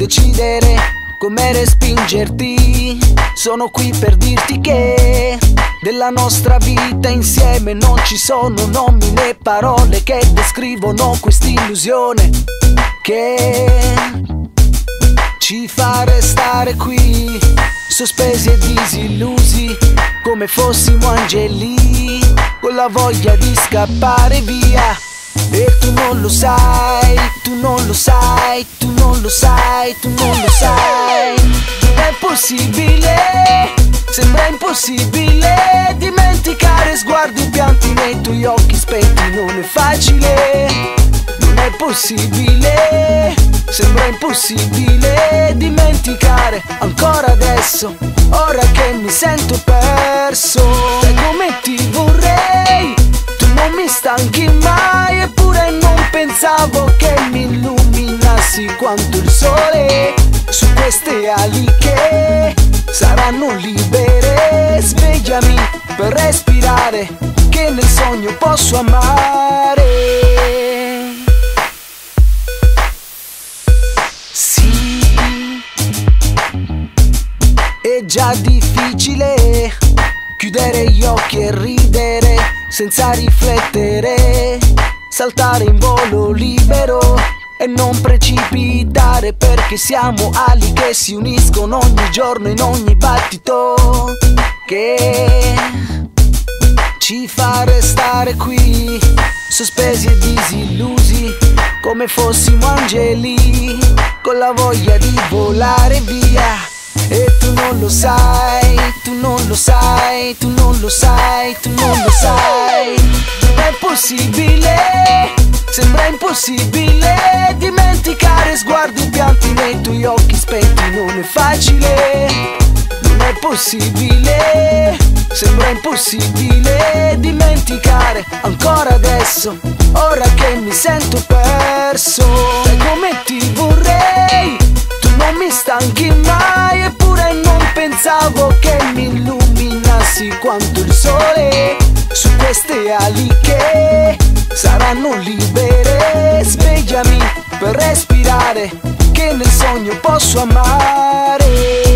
decidere come respingerti. Sono qui per dirti che della nostra vita insieme non ci sono nomi né parole che descrivono quest'illusione che ci fa restare qui, sospesi e disillusi, come fossimo angeli, con la voglia di scappare via. E tu non lo sai, tu non lo sai, tu non lo sai, tu non lo sai. È possibile, sembra impossibile dimenticare sguardi pianti nei tuoi occhi spenti. Non è facile, non è possibile, sembra impossibile dimenticare ancora adesso, ora che mi sento perso. Sai come ti vorrei, tu non mi stanchi mai, eppure non pensavo che mi illuminassi quanto il sole su queste ali che saranno libere. Svegliami per respirare, che nel sogno posso amare. Sì, è già difficile chiudere gli occhi e ridere senza riflettere, saltare in volo libero e non precipitare, perché siamo ali che si uniscono ogni giorno in ogni battito che ci fa restare qui, sospesi e disillusi, come fossimo angeli, con la voglia di volare via. E tu non lo sai, tu non lo sai, tu non lo sai, tu non lo sai. È possibile, sembra impossibile dimenticare sguardi pianti nei tuoi occhi spenti. Non è facile, non è possibile, sembra impossibile dimenticare ancora adesso, ora che mi sento perso. Sai come ti vorrei, tu non mi stanchi mai, eppure non pensavo che mi illuminassi quanto il sole su queste ali che saranno libere. Svegliami per respirare, che nel sogno posso amare.